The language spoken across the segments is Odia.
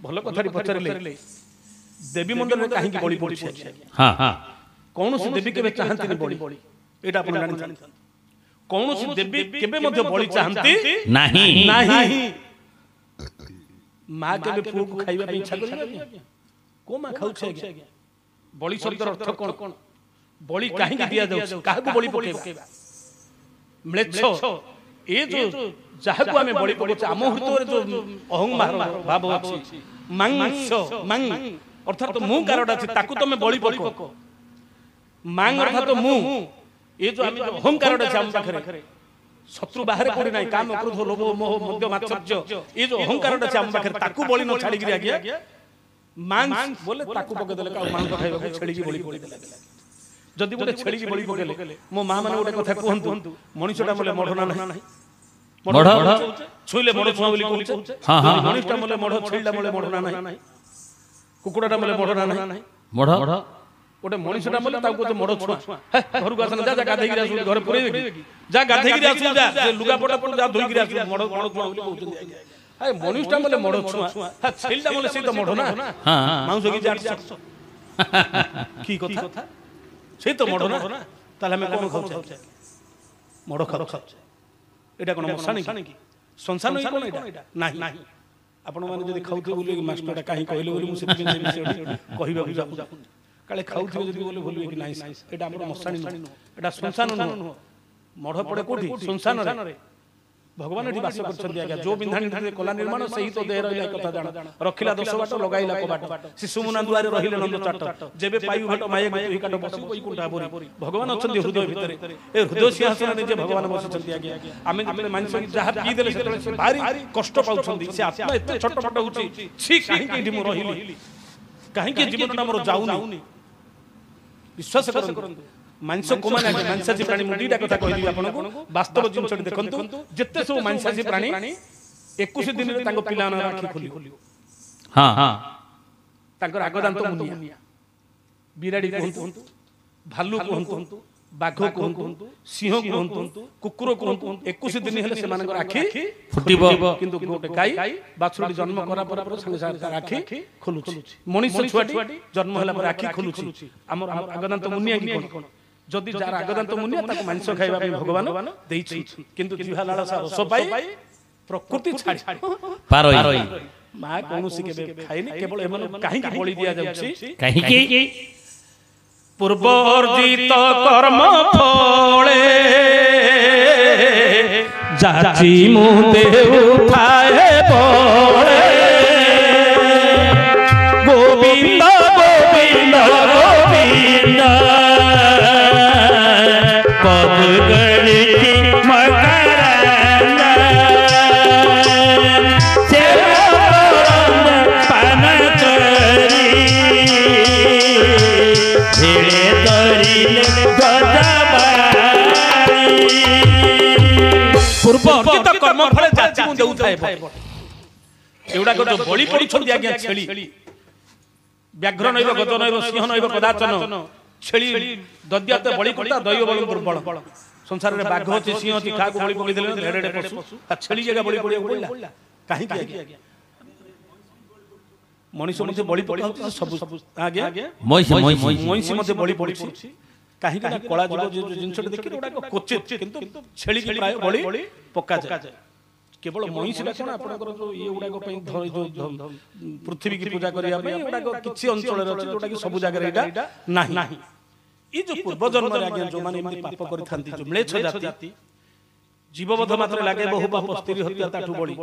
भल कथाटी पचारे देवी मंदिर में कहीं बलि पड़ी हाँ हाँ कौन सी देवी केबे चाहंती बलि एटा अपन जानि कौन सी देवी केबे मध्य बलि चाहंती नहीं नहीं मां केबे पुओ को खाइबा पे इच्छा करबे को मां खाउ छै बलि शब्द अर्थ कोन बलि काहे दिया जाउ काहे को बलि पकेबा म्लेच्छ ए जो जहाको आमे बलि पके आम हृदय जो अहंकार भाव अछि मांस मांग अर्थात मु कारडा अछि ताकू तमे बलि पको मांग अर्थात मु ए जो आमे अहंकारडा अछि आम पाखरे शत्रु बाहर पड़ी नाही काम क्रोध लोभ मोह मद्य मात्सर्य ए जो अहंकारडा अछि आम पाखरे ताकू बलि न छाडी गिरी आज्ञा मांस बोले ताकू पके देले का मांस खाइबा छेडी की बलि पड़ी देले जदि गोटे छेडी की बलि पकेले मो मां माने गोटे कथा कहंतु मनुष्यटा मले मढना नाही मढ छुइले मढ छुआ बोली कहउछ हां हां मनुष्यटा मले मढ छेडला मले मढना नाही कुकुडाटा मले मढना नाही मढ गोटे मनुष्यटा मले ताको कहउछ मढ छुआ घर को आसन जा गाधै गिरा आसु घर पुरै देबी जा गाधै गिरा आसु जा से लुगा पटा पटा जा धोई गिरा आसु मढ छुआ बोली कहउछ हाय मनुष्यटा मले मढ छुआ हा छेडला मले से त मढ ना हां मांस की 800 की कथा से तो मढ ना ताले हमें कोन खाउछ मढ खाउछ एटा कोन मसानी की संसार कोन एटा नाही आपण माने जदी खाउथे बोली मास्टरटा काहे कहले बोली मु से कहबा बुझा काले खाउथे जदी बोले बोलबे कि नाही एटा हमर मसानी एटा संसार न मढ पड़े कोठी संसार रे भगवान एठी वास करछन आज्ञा जो बिंधाणी रे कला निर्माण सही तो देह रहिला कथा जान रखिला 10 बाट लगाइला को बाट शिशु मुना दुआरे रहिले नंद चाट जेबे पायु घट माये गुई काट बसी कोई कुंठा बोरी भगवान अछन हृदय भीतर ए हृदय सिंहासन रे जे भगवान बसिछन आज्ञा आमे जे मानस जहा पी देले से भारी कष्ट पाउछन से आत्मा एते छटपट होउची छी काहे के मु रहिली काहे के जीवनटा मोर जाउनी विश्वास करंतु मांस को माने मांसाची प्राणी मुडीटा कथा कहली आपन को वास्तव जिंस देखंतु जत्ते सब मांसाची प्राणी 21 दिन रे तांको पिला न राखी खोली हां हां तांकर आगदांत मुनिया बिराडी कहंतु भालू कहंतु बाघ कहंतु सिंह कहंतु कुकुर कहंतु 21 दिन हेले से मानकर आखी फुटिबो किंतु गोटे गाय बाछुडी जन्म करा पर संगे संगे आखी खोलुछि मनुष्य छुआटी जन्म होला पर आखी खोलुछि हमर आगदांत मुनिया की कोन जदि जार आगदांत मुनिया ताको मांस खाइबा पे भगवान देइछि किंतु जिहा लालसा रस पाई प्रकृति छाडी पारोई मा कोनोसी के खाइनी केवल एमन काहे की बलि दिया जाउछि काहे की पूर्वर्जित कर्म फले जाची मुदे उठाए बोले गोविंद गोविंद गोविंद पद गणी मकरंद पान करी भेड़े तरिले पूर्व अर्जित कर्म फले जाची मु देउथाय एउडा को जो बलि पड़ी छंदी आज्ञा छेली व्याघ्र नैव गज नैव सिंह नैव कदाचन छेली दद्याते बलि करता दैव बल दुर्बल संसार रे बाघ अछि सिंह अछि खा को बलि पकि देले ढेरे पशु आ छेली जगह बलि पड़िया पड़ला काहे की आज्ञा मनुष्य मध्ये बलि पड़ि सब आज्ञा मइसी मध्ये बलि पड़ि काहे की कला जीव जिंस देखि ओडा कोचित किंतु छेली की प्राय बलि पक्का जाय केवल मइसीला कोन आपनकर जो ये उडा को पई जो पृथ्वी की पूजा करिया पे उडा को किछि अंचल रे अछि जोटा की सब जगह रे एटा नाही ई जो पूर्व जन्म रे आज्ञा जो माने एमति पाप करि थांती जो म्लेच्छ जाति जीववध मात्र लागे बहु पाप स्त्री हत्या ताठू बळी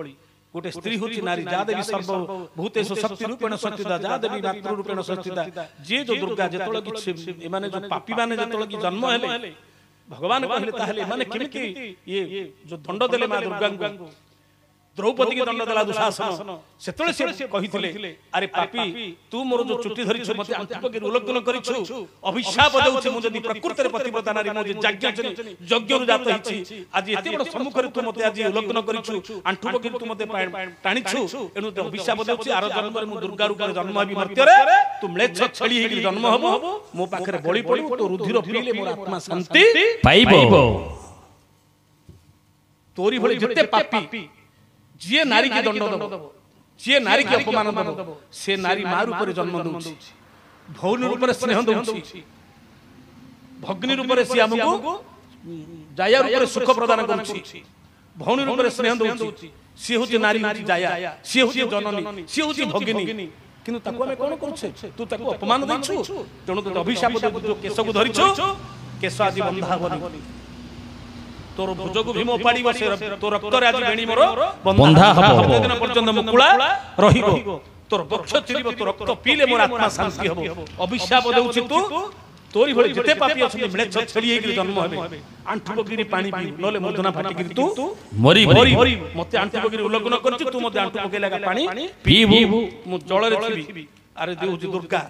गोटे स्त्री होची नारी जा देवी सर्व भूतेषु शक्ति रूपेण संस्थिता जा देवी मातृ रूपेण संस्थिता जे जो दुर्गा जेतोळ कि माने जो पापी माने जेतोळ कि जन्म हेले भगवान कहले ताहले माने किमिति ये जो दंड देले मा दुर्गा को द्रौपदी के दंड देला दुशासन सेतळे से कहिथिले अरे पापी तू मोर जो चुट्टी धरि छ मते अंतिप के उल्लंघन करिछु अभिशाप देउछि मु जदी प्रकृति रे पतिव्रता नारी मु जे यज्ञ रु जात हिछि आज एते बड सम्मुख रे तू मते आज उल्लंघन करिछु अंठुप के तू मते टाणिछु एनु अभिशाप देउछि आरो जन्म रे मु दुर्गा रूप रे जन्म हबी मर्त्य रे तू म्लेच्छ छली हे जन्म हबो मो पाखरे बळी पड़िबो तो रुधिर पीले मोर आत्मा शांति पाइबो तोरी भली जते पापी जे नारी के दंड दबो ଯିଏ ନାରୀ କି ଅପମାନ ଦେବ ସେ ନାରୀ ମା ରୂପରେ ଜନ୍ମ ଦେଉଛି, ଭଉଣୀ ରୂପରେ ସ୍ନେହ ଦେଉଛି, ଭଗ୍ନୀ ରୂପରେ ସିଏ ଆମକୁ ଜାୟା ରୂପରେ ସୁଖ ପ୍ରଦାନ କରୁଛି, ଭଉଣୀ ରୂପରେ ସ୍ନେହ ଦେଉଛି। ସିଏ ହଉଛି ନାରୀ, ହଉଛି ଜାୟା, ସିଏ ହଉଛି ଜନନୀ, ସିଏ ହଉଛି ଭଗିନୀ। କିନ୍ତୁ ତାକୁ ଆମେ କଣ କରୁଛେ? ତୁ ତାକୁ ଅପମାନ ଦେଇଛୁ, ତେଣୁ ତୋତେ ଅଭିଶାପ ଦେବୁ। ଯୋଉ କେଶକୁ ଧରିଛୁ, କେଶ ଆଜି ବନ୍ଧା ହବନି। ତୋର ଭୁଜକୁ ଭୀମ ଉପାଡ଼ିବ, ତୋ ରକ୍ତରେ ଆଜି ବେଣୀ ମୋର ବନ୍ଧା ହବ। ଦିନ ପର୍ଯ୍ୟନ୍ତ ମୁକୁଳା ରହିବ, ତୋର ବକ୍ଷ ଚିରିବ, ତୋ ରକ୍ତ ପିଇଲେ ମୋର ଆତ୍ମା ଶାନ୍ତି ହବ। ଅଭିଶାପ ଦେଉଛି ତୁ, ତୋରି ଭଳି ଯେତେ ପାପୀ ଅଛନ୍ତି ମିଳେଚ୍ଛ ଛେଳି ହେଇକି ଜନ୍ମ ହେବେ, ଆଣ୍ଠୁ ପକେଇକି ପାଣି ପିଇବୁ, ନହେଲେ ମର୍ଦ୍ଦନା ଫାଟିକିରି ତୁ ମରିବୁ। ମତେ ଆଣ୍ଠୁ ପକେଇକି ଉଲ୍ଲଂଘନ କରିଛୁ, ତୁ ମତେ ଆଣ୍ଠୁ ପକେଇଲା ପାଣି ପିଇବୁ, ମୁଁ ଜଳରେ ଥିବି। ଆରେ ଦେଉଛି ଦୁର୍ଗା,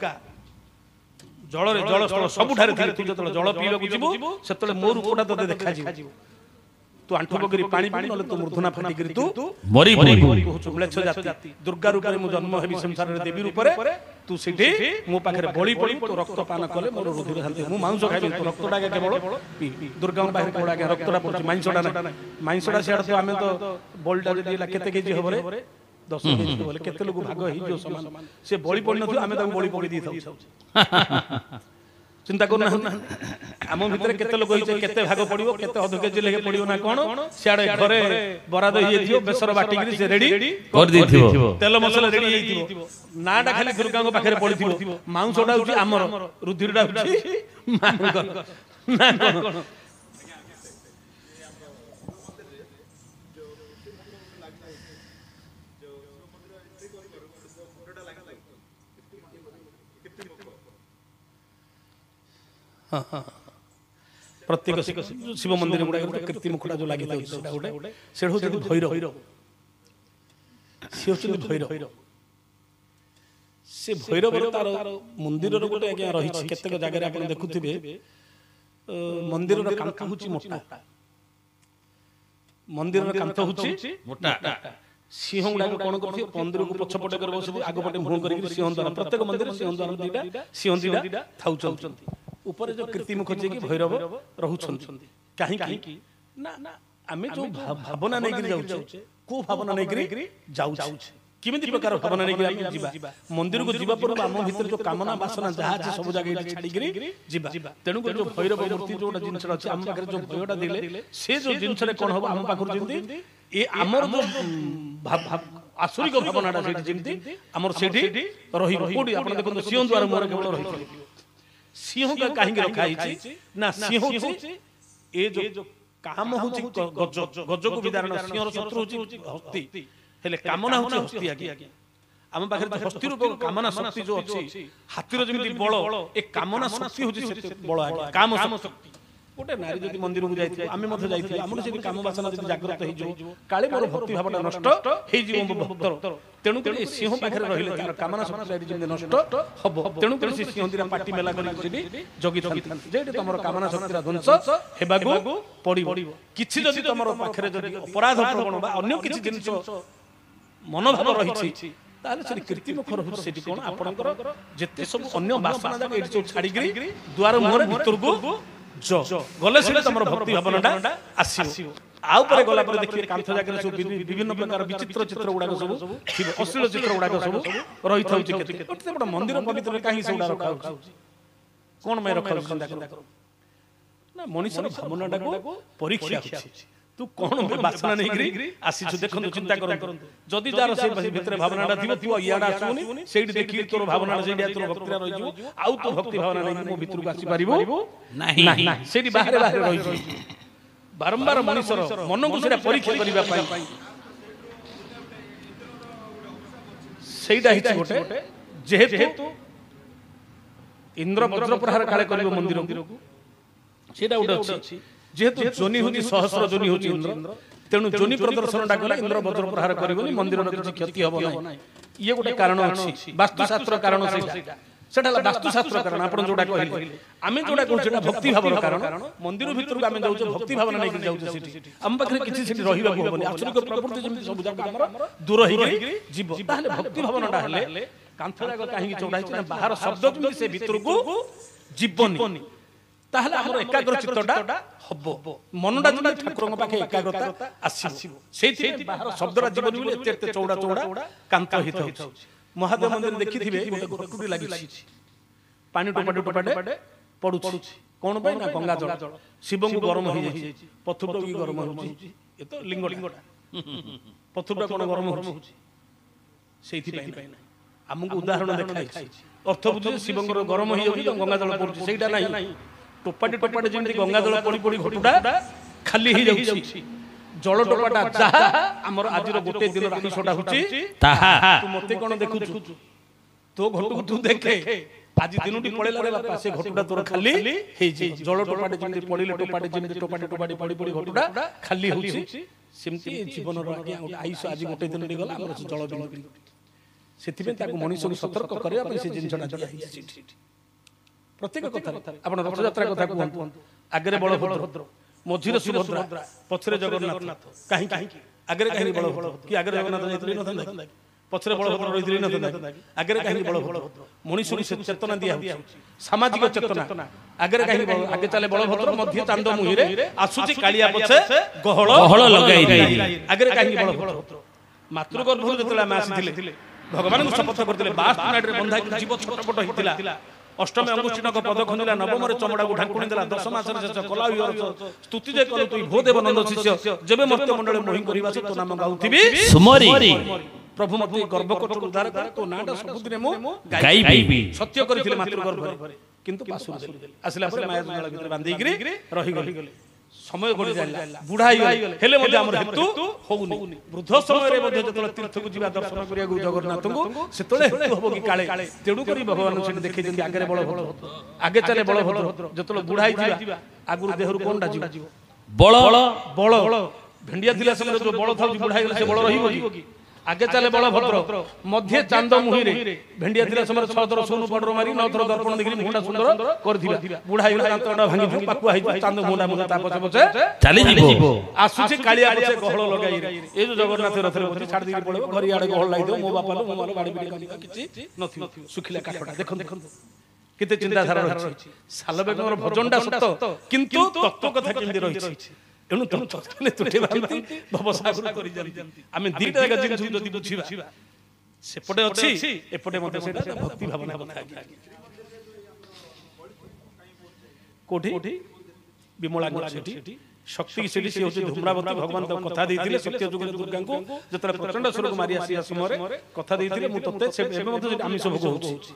ଜଳରେ ଜଳସ୍ଥଳ ସବୁଠାରେ ଥିଲେ। ତୁ ଯେତେବେଳେ ଜଳ ପିଇବାକୁ ଯିବୁ, ସେତେବେଳେ ମୋ ରୂପଟା ତୋତେ ଦେଖାଯିବ। ତୁ ଆଣ୍ଠୁ ପକେଇକି ପାଣି ପିଇ, ନହେଲେ ତୁ ମୂର୍ଧନା ଫାଟିକିରି ତୁ ମରିବୁ। ମ୍ଲେଚ୍ଛ ଜାତି, ଦୁର୍ଗା ରୂପରେ ମୁଁ ଜନ୍ମ ହେବି ସଂସାରରେ, ଦେବୀ ରୂପରେ। ତୁ ସେଠି ମୋ ପାଖରେ ବଳି ପଡିବୁ, ତୁ ରକ୍ତ ପାନ କଲେ ମୋର ରୁଧିର ଶାନ୍ତି। ମୁଁ ମାଂସ ଖାଇବି, ତୁ ରକ୍ତଟା କେବଳ ଦୁର୍ଗାଙ୍କ ପାଖରେ କେବଳ ଆଜ୍ଞା ରକ୍ତଟା ପଡୁଛି, ମାଂସଟା ନାହିଁ। ମାଂସଟା ସିଆଡେ ଆମେ ତ ବଳିଟା ଯଦି ହେଲା କେତେ କେଜି ହବରେ, 10 କେଜି ହବ, କେତେ ଲୋକ ଭାଗ ହେଇଯିବ ସମାନ। ସେ ବଳି ପଡିନଥିବ, ଆମେ ତାକୁ ବଳି ପକେଇ ଦେଇଥାଉ। ଚିନ୍ତା କରୁନାହାନ୍ତି ଆମ ଭିତରେ କେତେ ଲୋକ ହେଇছে, କେତେ ଭାଗ ପଡିବ, କେତେ ଅଧ କେଜି ଲେଖେ ପଡିବ ନା କଣ। ସିଆଡେ ଘରେ ବରାଦ ହେଇଯାଇଥିବ, ବେସର ବାଟିକିରି ସେ ରେଡି କରିଦେଇଥିବ, ତେଲ ମସଲା ରେଡି ହେଇଯାଇଥିବ, ନାଟା ଖାଲି ଦୁର୍ଗାଙ୍କ ପାଖରେ ପଡିଥିବ। ମାଂସଟା ହଉଛି ଆମର, ରୁଧିରଟା ହଉଛି ମାଙ୍କର ନା କଣ। ପ୍ରତ୍ୟେକ ଶିବ ମନ୍ଦିର ଗୁଡାକ କୀର୍ତ୍ତି ମୁଖଟା ଯୋଉ ଲାଗି ଥାଉଛି, ସେଟା ଗୋଟେ ସେଟା ହଉଛି ଭୈରବ। ସେ ହଉଛନ୍ତି ଭୈରବ। ସେ ଭୈରବର ତାର ମନ୍ଦିରର ଗୋଟେ ଆଜ୍ଞା ରହିଛି, କେତେକ ଜାଗାରେ ଆପଣ ଦେଖୁଥିବେ ମନ୍ଦିରର କାନ୍ଥ ହଉଛି ମୋଟା, ମନ୍ଦିରର କାନ୍ଥ ହଉଛି ମୋଟା। ସିଂହ ଗୁଡାକ କଣ କରୁଥିବେ, ମନ୍ଦିରକୁ ପଛପଟେ କରି ବସିଥିବେ, ଆଗପଟେ ମୁହଁ କରିକି ସିଂହ ଦ୍ୱାର, ପ୍ରତ୍ୟେକ ମନ୍ଦିର ସିଂହ ଦ୍ୱାର ଦିଟା, ସିଂହ ଦିଟା ଥାଉଛନ୍ତି। ଉପରେ ଯୋଉ କୀର୍ତ୍ତିମୁଖ ଯିଏକି ଭୈରବ ରହୁଛନ୍ତି, କାହିଁକି ନା ଆମେ ଯୋଉ ଭାବନା ନେଇକି ଯାଉଛେ, କୋଉ ଭାବନା ନେଇକି ଯାଉଛେ, କେମିତି ପ୍ରକାର ଭାବନା ନେଇକି ଆମେ ଯିବା। ମନ୍ଦିରକୁ ଯିବା ପୂର୍ବରୁ ଆମ ଭିତରେ ଯୋଉ କାମନା ବାସନା ଯାହା ଅଛି ସବୁ ଜାଗା ଛାଡିକିରି ଯିବା। ତେଣୁ କରି ଯୋଉ ଭୈରବ ମୂର୍ତ୍ତି ଯୋଉଟା ଜିନିଷଟା ଅଛି ଆମ ପାଖରେ, ଯୋଉ ଭୟଟା ଦେଲେ ସେ ଯୋଉ ଜିନିଷରେ କଣ ହବ, ଆମ ପାଖରୁ ଯେମିତି ଏ ଆମର ଯୋଉ ଆସୁରିକ ଭାବନାଟା ସେଇଠି ଯେମିତି ଆମର ସେଇଠି ରହିବ। କୋଉଠି ଆପଣ ଦେଖନ୍ତୁ, ସିଂହ ଦ୍ୱାର ମୁହଁରେ କେବଳ ରହିଥିବ। ସିଂହ କାହିଁକି ରଖା ହେଇଛି ନା, ସିଂହ ହଉଛି ଏ ଯୋଉ କାମ ହଉଛି ଗଜ, ଗଜକୁ ବିଦାରଣ। ସିଂହର ଶତ୍ରୁ ହଉଛି ହସ୍ତି, ହେଲେ କାମନା ହଉଛି ହସ୍ତି। ଆଜ୍ଞା ଆମ ପାଖରେ ଯୋଉ ହସ୍ତି ରୂପ କାମନା ଶକ୍ତି ଯୋଉ ଅଛି, ହାତୀର ଯେମିତି ବଳ, ଏ କାମନା ଶକ୍ତି ହଉଛି ବଳ। ଆଜ୍ଞା କାମ ଶକ୍ତି। ଗୋଟେ ନାରୀ ଯଦି ମନ୍ଦିରକୁ ଯାଇଥିବ, ଆମେ ମଧ୍ୟ ଯାଇଥିବୁ, ଆମର ଯଦି କାମ ବାସନା ଯଦି ଜାଗ୍ରତ ହେଇଯିବ, କାଳେ ମୋର ଭକ୍ତି ଭାବଟା ନଷ୍ଟ ହେଇଯିବ ମୋ ଭକ୍ତର। ତେଣୁ କରି ସିଂହ ପାଖରେ ରହିଲେ ତାର କାମନା ଶକ୍ତି ଯେମିତି ନଷ୍ଟ ହବ, ତେଣୁ କରି ସେ ସିଂହ ଦିଟା ପାଟି ମେଲା କରି ସେଠି ଜଗିଥାନ୍ତି, ଯେଠି ତମର କାମନା ଶକ୍ତିର ଧ୍ୱଂସ ହେବାକୁ ପଡିବ। କିଛି ଯଦି ତମର ପାଖରେ ଯଦି ଅପରାଧ ପ୍ରବଣ ବା ଅନ୍ୟ କିଛି ଜିନିଷ ମନୋଭାବ ରହିଛି, ତାହେଲେ ସେଠି କୀର୍ତ୍ତିମୁଖ ରହୁଛି। ସେଠି କଣ ଆପଣଙ୍କର ଯେତେ ସବୁ ଅନ୍ୟ ବାସନା ଯାକ ଏଠି ସବୁ ଛାଡିକିରି ଦ୍ୱାର ମୁହଁରେ ଭିତରକୁ ଗଲେ ସେଠି ତମର ଭକ୍ତି ଭାବନାଟା ଆସିବ। ଆଉ ପରେ ଗଲା ପରେ ଦେଖିବେ କାନ୍ଥ ଜାଗାରେ ସବୁ ବିଭିନ୍ନ ପ୍ରକାର ବିଚିତ୍ର ଚିତ୍ର ଗୁଡାକ ସବୁ ଥିବ, ଅଶ୍ଳୀଳ ଚିତ୍ର ଗୁଡାକ ସବୁ ରହିଥାଉଛି। କେତେ ବଡ ମନ୍ଦିର ପବିତ୍ର କାହିଁକି ସେଗୁଡା ରଖାହଉଛି, କଣ ପାଇଁ ରଖାହଉଛି? ଚିନ୍ତା କର ନା, ମଣିଷର ଭାବନାଟାକୁ ପରୀକ୍ଷା ଅଛି। ତୁ କଣ ବାସନା ନେଇକିରି ଆସିଛୁ ଦେଖନ୍ତୁ, ଚିନ୍ତା କରନ୍ତୁ। ଯଦି ଯାର ସେ ଭିତରେ ଭାବନାଟା ଥିବ, ତୁ ଇଆଡେ ଆସିବୁନି, ସେଇଠି ଦେଖିକି ତୋର ଭାବନାଟା ସେଇଠି ତୋର ଭକ୍ତିଟା ରହିଯିବ, ଆଉ ତୁ ଭକ୍ତି ଭାବନା ନେଇକି ମୋ ଭିତରକୁ ଆସିପାରିବୁ ନାହିଁ, ସେଇଠି ବାହାରେ ବାହାରେ ରହିଯିବ। ବାରମ୍ବାର ମଣିଷର ମନକୁ ସେଇଟା ପରୀକ୍ଷା କରିବା ପାଇଁ ସେଇଟା ହେଇଛି ଗୋଟେ। ଯେହେତୁ ଇନ୍ଦ୍ର ବଜ୍ର ପ୍ରହାର କାଳେ କରିବ ମନ୍ଦିରକୁ, ସେଇଟା ଗୋଟେ ଅଛି। ଯେହେତୁ ଯୋନି ହଉଛି ସହସ୍ର ଯୋନି ହଉଛି ଇନ୍ଦ୍ର, ତେଣୁ ଯୋନି ପ୍ରଦର୍ଶନଟା କଲେ ଇନ୍ଦ୍ର ବଜ୍ର ପ୍ରହାର କରିବନି, ମନ୍ଦିରର କିଛି କ୍ଷତି ହବ ନାହିଁ। ଇଏ ଗୋଟେ କାରଣ ଅଛି, ବାସ୍ତୁଶାସ୍ତ୍ର କାରଣ। ସେଟା ହେଲା ବାସ୍ତୁଶାସ୍ତ୍ର କାରଣ। ଆପଣ ଯୋଉଟା କହିଲେ, ଆମେ ଯୋଉଟା କହୁଛୁ ସେଟା ଭକ୍ତି ଭାବର କାରଣ। ମନ୍ଦିର ଭିତରକୁ ଆମେ ଯାଉଛେ ଭକ୍ତି ଭାବନା ନେଇକି ଯାଉଛେ, ସେଠି ଆମ ପାଖରେ କିଛି ସେଠି ରହିବାକୁ ହବନି। ଆସୁରିକ ପ୍ରକୃତି ଯେମିତି ସବୁ ଯାକ ଆମର ଦୂର ହେଇକି ଯିବ। ତାହେଲେ ଭକ୍ତି ଭାବନାଟା ହେଲେ କାନ୍ଥ ଯାକ କାହିଁକି ଚଉଡା ହେଇଛି ନା, ବାହାର ଶବ୍ଦ ଯେମିତି ସେ ଭିତରକୁ ଯିବନି। ତାହେଲେ ଆମର ଏକାଗ୍ର ଚିତ୍ତଟା ହବ ମନଟା ଯେମିତି ଠାକୁରଙ୍କ ପାଖେ ଏକାଗ୍ରତା ଆସିବ ସେଇଥିପାଇଁ ବାହାର ଶବ୍ଦଟା ଯିବନି ବୋଲି ଏତେ ଏତେ ଚଉଡ଼ା ଚଉଡ଼ା କାନ୍ତ ହେଇଥାଉଛି ମହାଦେବ ମନ୍ଦିର ଦେଖିଥିବେ ଗୋଟେ ଘଟୁଟି ଲାଗିଛି ପାଣି ଟୋପାଟେ ପଡୁଛି କଣ ପାଇଁ ନା ଗଙ୍ଗା ଜଳ ଶିବଙ୍କୁ ଗରମ ହେଇଯାଇଛି ପଥରଟା ବି ଗରମ ହେଉଛି ଏ ତ ଲିଙ୍ଗଟା ପଥରଟା କଣ ଗରମ ହେଉଛି ସେଇଥିପାଇଁ ନାହିଁ ଆମକୁ ଉଦାହରଣ ଦେଖାଇଛି ଅର୍ଥ ବୁଝିଲେ ଶିବଙ୍କର ଗରମ ହେଇଯାଉଛି ଗଙ୍ଗା ଜଳ ପଡୁଛି ସେଇଟା ନାହିଁ ଟୋପାଟେ ଯେମିତି ଗଙ୍ଗା ଜଳ ପଡି ଘଟୁଟା ଖାଲି ହେଇଯାଉଛି ଜଳ ଟୋପାଟା ଯାହା ଆମର ଆଜିର ଗୋଟେ ଦିନର ଆମିଷଟା ହଉଛି ତାହା ତୁ ମତେ କଣ ଦେଖୁଛୁ ତୋ ଘଟକୁ ତୁ ଦେଖେ ଆଜି ଦିନଟି ପଳେଇଲା ବାପା ସେ ଘଟୁଟା ତୋର ଖାଲି ହେଇଛି ଜଳ ଟୋପାଟେ ଯେମିତି ପଡିଲେ ଟୋପାଟେ ପଡି ଘଟୁଟା ଖାଲି ହଉଛି ସେମିତି ଜୀବନର ଆଜ୍ଞା ଗୋଟେ ଆୟୁଷ ଆଜି ଗୋଟେ ଦିନଟି ଗଲା ଆମର ଜଳ ବିନ୍ଦୁ ସେଥିପାଇଁ ତାକୁ ମଣିଷକୁ ସତର୍କ କରିବା ପାଇଁ ସେ ଜିନିଷଟା ଦିଆଯାଇଛି ପ୍ରତ୍ୟେକ କଥାରେ ଆପଣ ରଥଯାତ୍ରା କଥା କୁହନ୍ତୁ ଆଗରେ ବଳଭଦ୍ର ମଝିରେ ସୁଭଦ୍ରା ପଛରେ ଜଗନ୍ନାଥ କାହିଁକି ଆଗରେ କାହିଁକି ବଳଭଦ୍ର କି ଆଗରେ ଜଗନ୍ନାଥ ଯାଇଥିଲେ ନଥାନ୍ତା ପଛରେ ବଳଭଦ୍ର ରହିଥିଲେ ନଥାନ୍ତା ଆଗରେ କାହିଁକି ବଳଭଦ୍ର ମଣିଷକୁ ସେ ଚେତନା ଦିଆଯାଉଛି ସାମାଜିକ ଚେତନା ଆଗରେ କାହିଁକି ଆଗେ ଚାଲେ ବଳଭଦ୍ର ମଧ୍ୟ ଚାନ୍ଦ ମୁହିଁରେ ଆସୁଛି କାଳିଆ ପଛେ ଗହଳ ଲଗାଇ ଆଗରେ କାହିଁକି ବଳଭଦ୍ର ମାତୃଗର୍ଭରୁ ଯେତେବେଳେ ଆମେ ଆସିଥିଲେ ଭଗବାନଙ୍କୁ ଶପଥ କରିଥିଲେ 62 ନାଡିରେ ବନ୍ଧା ଜୀବ ଛଟପଟ ହେଇଥିଲା ଅଷ୍ଟମୀ ଅଙ୍ଗୁଷ୍ଠିନକ ପଦ ଖଞ୍ଜିଲା ନବମରେ ଚମଡ଼ାକୁ ଢାଙ୍କୁଣି ଦେଲା ଦଶ ମାସରେ ଶେଷ କଲା ସ୍ତୁତି ଯେ କଲୁ ତୁଇ ଭୋ ଦେବ ନନ୍ଦ ଶିଷ୍ୟ ଯେବେ ମର୍ତ୍ତ୍ୟ ମଣ୍ଡଳେ ମୋହି କରିବା ତୋ ନାମ ଗାଉଥିବି ସୁମରି ପ୍ରଭୁ ମୋତେ ଗର୍ବ କୋଟରୁ ଉଦ୍ଧାର କର ତୋ ନାଁଟା ସବୁଦିନେ ମୁଁ ଗାଇବି ସତ୍ୟ କରିଥିଲେ ମାତୃଗର୍ଭରେ କିନ୍ତୁ ପାଶୁର ଦେଲେ ଆସିଲା ପରେ ମାୟା ଜଳ ଭିତରେ ବାନ୍ଧିକିରି ରହିଗଲେ ସମୟ ଗଡ଼ି ଯାଇଲା ବୁଢା ହେଇଗଲେ ହେଲେ ମଧ୍ୟ ଆମର ହେତୁ ହଉନି ବୃଦ୍ଧ ସମୟରେ ମଧ୍ୟ ଯେତେବେଳେ ତୀର୍ଥକୁ ଯିବା ଦର୍ଶନ କରିବାକୁ ଜଗନ୍ନାଥଙ୍କୁ ସେତେବେଳେ ହେତୁ ହବ କି କାଳେ ତେଣୁ କରି ଭଗବାନ ସେଠି ଦେଖେଇଛନ୍ତି ଆଗରେ ବଳଭଦ୍ର ଆଗେ ଚାଲେ ବଳଭଦ୍ର ଯେତେବେଳେ ବୁଢା ହେଇଯିବା ଆଗରୁ ଦେହରୁ କଣଟା ଯିବ ବଳ ଭେଣ୍ଡିଆ ଥିଲା ସମୟରେ ଯୋଉ ବଳ ଥାଉଛି ବୁଢା ହେଇଗଲେ ସେ ବଳ ରହିବ କି ଆଗେ ଚାଲେ ବଳଭଦ୍ର ମଧ୍ୟ ଚାନ୍ଦ ମୁହିଁରେ ଭେଣ୍ଡିଆ ଥିଲା ସମୟରେ 6 ଥର ସୋନୁ ପଡର ମାରି 9 ଥର ଦର୍ପଣ ଦେଖିଲି ମୁହଁଟା ସୁନ୍ଦର କରିଥିଲା ବୁଢା ହେଇଗଲା ଦାନ୍ତଟା ଭାଙ୍ଗିଯିବ ପାକୁଆ ହେଇଯିବ ଚାନ୍ଦ ମୁହଁଟା ତା ପଛେ ଚାଲିଯିବ ଆସୁଛି କାଳିଆ ପଛେ ଗହଳ ଲଗାଇ ଏଇ ଯୋଉ ଜଗନ୍ନାଥ ରଥରେ ବସି ଛାଡ଼ି ଦେଇକି ପଳେଇବ ଘରି ଆଡେ ଗହଳ ଲାଗିଥିବ ମୋ ବାପା ମୋ ମାର ବାଡ଼ି ବିଡ଼ି କିଛି ନଥିବ ଶୁଖିଲା କାଠଟା ଦେଖନ୍ତୁ କେତେ ଚିନ୍ତାଧାରା ରହିଛି ସାଲବେଗଙ୍କର ଭଜନଟା ସତ କିନ୍ତୁ ତତ୍ତ୍ୱ କଥା କେମିତି ରହିଛି ଏଣୁ ଆମେ ଦିଟା ଜିନିଷ ଯଦି ବୁଝିବା ସେପଟେ ଅଛି ଏପଟେ ମଧ୍ୟ ସେଇଟା ଭକ୍ତି ଭାବନା କଥା କୋଉଠି ବିମଳା ସେଠି ଶକ୍ତି ସେଠି ସେ ହଉଛି ଧୂମ୍ରାବତୀ ଭଗବାନ ତାକୁ କଥା ଦେଇଥିଲେ ସତ୍ୟ ଯୁଗରେ ଦୁର୍ଗାଙ୍କୁ ଯେତେବେଳେ ପ୍ରଚଣ୍ଡ ସ୍ୱରକୁ ମାରି ଆସିବା ସମୟରେ କଥା ଦେଇଥିଲେ ମୁଁ ତତେ ଏବେ ମଧ୍ୟ ଆମିଷ ଭୋଗ ହଉଛି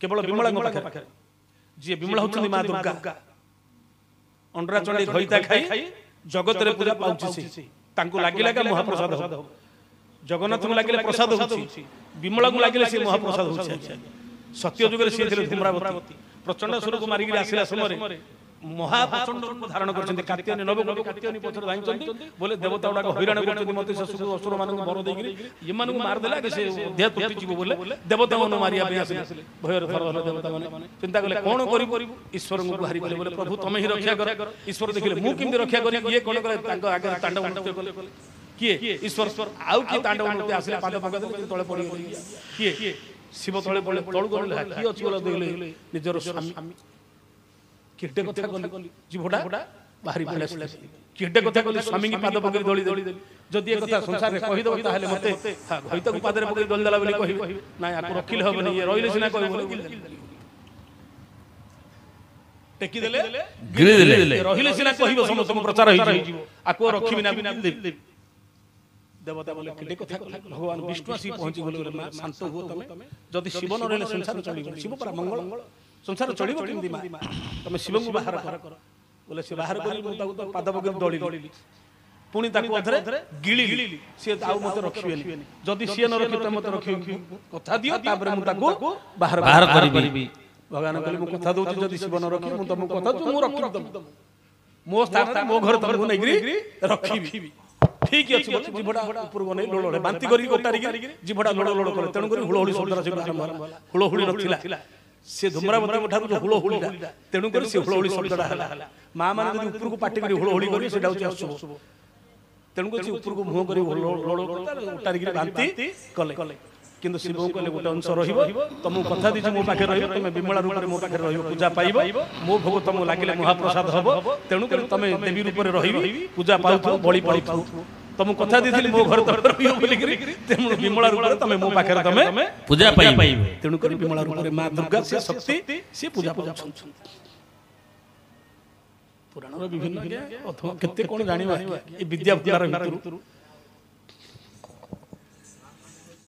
କେବଳ ବିମଳାଙ୍କ ପାଖରେ ଯିଏ ବିମଳା ହଉଛନ୍ତି ମା ଦୁର୍ଗା ଅଣ୍ଡରା ଚଣ୍ଡୀ ଘଇତା ଖାଇ ଜଗତରେ ପୂଜା ପାଉଛି ସେ ତାଙ୍କୁ ଲାଗିଲା ମହାପ୍ରସାଦ ଜଗନ୍ନାଥଙ୍କୁ ଲାଗିଲେ ପ୍ରସାଦ ହଉଛି ବିମଳାଙ୍କୁ ଲାଗିଲେ ସେ ମହାପ୍ରସାଦ ହଉଛି ସତ୍ୟ ଯୁଗରେ ସିଏ ଥିଲେ ଧୂମ୍ରାବତୀ ପ୍ରଚଣ୍ଡ ସ୍ୱରକୁ ମାରିକି ଆସିଲା ସମୟରେ ମହାପ୍ରଚଣ୍ଡ ରୂପ ଧାରଣ କରିଛନ୍ତି କାତ୍ୟାୟନୀ ନବକୋଟି କାତ୍ୟାୟନୀ ପଛରେ ଧାଇଁଛନ୍ତି ବୋଲେ ଦେବତା ଗୁଡାକ ହଇରାଣ କରୁଛନ୍ତି ମତେ ଶଶୁର ଅସୁର ମାନଙ୍କୁ ବର ଦେଇକିରି ଏମାନଙ୍କୁ ମାରିଦେଲା ସେ ଦେହ ତୁଟିଯିବ ବୋଲେ ଦେବତାମାନଙ୍କୁ ମାରିବା ପାଇଁ ଆସିଲେ ଭୟରେ ଥର ଦେବତାମାନେ ଚିନ୍ତା କଲେ କଣ କରିବୁ ଈଶ୍ୱରଙ୍କୁ ଗୁହାରି କଲେ ବୋଲେ ପ୍ରଭୁ ତମେ ହିଁ ରକ୍ଷା କର ଈଶ୍ୱର ଦେଖିଲେ ମୁଁ କେମିତି ରକ୍ଷା କରି ଇଏ କଣ କଲେ ତାଙ୍କ ଆଗରେ ତାଣ୍ଡବ ନୃତ୍ୟ କଲେ କିଏ ଈଶ୍ୱର ଆଉ କିଏ ତାଣ୍ଡବ ନୃତ୍ୟ ଆସିଲେ ପାଦ ପକାଇଦେଲେ ତଳେ ପଡ଼ିଗଲେ କିଏ ଶିବ ତଳେ ପଡ଼ିଲେ ତଳୁ ଗଲେ କିଏ ଅଛି ବୋଲେ ଦେଖିଲେ ନିଜର ସ୍ୱାମୀ କେତେ କଥା କଲି ଜୀବଟା ବାହାରି ପଡ଼ିଲା କେତେ କଥା କଲି ସ୍ୱାମୀଙ୍କୁ ପାଦ ପକେଇ ଦଳି ଯଦି ଏ କଥା ସଂସାରରେ କହିଦେବ ତାହେଲେ ମତେ ଘଇତାକୁ ପାଦରେ ପକେଇ ଦଳି ଦେଲା ବୋଲି କହିବେ ନାଇଁ ଆକୁ ରଖିଲେ ହବନି ଇଏ ରହିଲେ ସିନା କହିବ ଟେକିଦେଲେ ରହିଲେ ସିନା କହିବ ସମସ୍ତଙ୍କୁ ପ୍ରଚାର ହେଇଯିବ ଆକୁ ରଖିବି ନା ଦେବତା ବୋଲେ କେତେ କଥା କଲେ ଭଗବାନ ବିଷ୍ଣୁ ଆସିକି ପହଞ୍ଚି ଗଲେ ମା ଶାନ୍ତ ହୁଅ ତମେ ଯଦି ଶିବ ନ ରହିଲେ ସଂସାର ଚଳିବ ଶିବ ପରା ମଙ୍ଗଳ ସଂସାର ଚଳିବ କେମିତି ମା ତମେ ଶିବଙ୍କୁ ବାହାର କର ବୋଲେ ସେ ବାହାର କରି ମୁଁ ତାକୁ ପାଦ ପକେଇ ଦଳିଲି ପୁଣି ତାକୁ ଅଧରେ ଗିଳିଲି ସିଏ ଆଉ ମତେ ରଖିବେନି ଯଦି ସିଏ ନ ରଖି ତମେ ମତେ ରଖିବି କଥା ଦିଅ ତାପରେ ମୁଁ ତାକୁ ବାହାର କରିବି ଭଗବାନ କହିଲେ ମୁଁ କଥା ଦଉଛି ଯଦି ଶିବ ନ ରଖିବି ମୁଁ ତମକୁ କଥା ଦଉଛି ମୁଁ ରଖିବି ତମକୁ ମୋ ସ୍ଥାନରେ ମୋ ଘରେ ତମକୁ ନେଇକିରି ରଖିବି ଠିକ ଅଛି ବୋଲେ ଜିଭଟା ଉପରକୁ ନେଇ ଲୋଳ ବାନ୍ତି କରି ଗୋଟାରିକି ଜିଭଟା ଲୋଳ କଲେ ତେଣୁ କରି ହୁଳହୁଳି ଶବ୍ଦଟା ସେ ଆରମ୍ଭ ହେଲା ହୁଳହୁଳି ନଥିଲା ସେ ଧୂମ୍ରାବତୀଙ୍କ ଠାରୁ ହୁଳହୁଳିଟା ତେଣୁ କରି ସେ ହୁଳହୁଳି ଶବ୍ଦଟା ହେଲା ମା ମାନେ ଯଦି ଉପରକୁ ପାଟି କରି ହୁଳହୁଳି କରିବେ ସେଟା ହଉଛି ଅଶୁଭ ତେଣୁ କରି ସେ ଉପରକୁ ମୁହଁ କରି ଲୋଳ ଓଟାରିକି ବାନ୍ତି କଲେ କିନ୍ତୁ ଶିବଙ୍କୁ କହିଲେ ଗୋଟେ ଅଂଶ ରହିବ ତମକୁ କଥା ଦେଇଛି ମୋ ପାଖରେ ରହିବ ତମେ ବିମଳା ରୂପରେ ମୋ ପାଖରେ ରହିବ ପୂଜା ପାଇବ ମୋ ଭୋଗ ତମକୁ ଲାଗିଲେ ମହାପ୍ରସାଦ ହବ ତେଣୁ କରି ତମେ ଦେବୀ ରୂପରେ ରହିବ ପୂଜା ପାଉଥିବ ବଳି ପାଉଥିବ ତମକୁ କଥା ଦେଇଥିଲି ମୋ ଘରେ ତମେ ରହିବ ବୋଲିକିରି ତେଣୁ ବିମଳା ରୂପରେ ତମେ ମୋ ପାଖରେ ତମେ ପୂଜା ପାଇବେ ତେଣୁ କରି ବିମଳା ରୂପରେ ମା ଦୁର୍ଗା ସେ ଶକ୍ତି ସେ ପୂଜା ପାଉଛନ୍ତି ପୁରାଣର ବିଭିନ୍ନ ଅଥବା କେତେ କଣ ଜାଣିବା ଏ ବିଦ୍ୟା ଭିତରୁ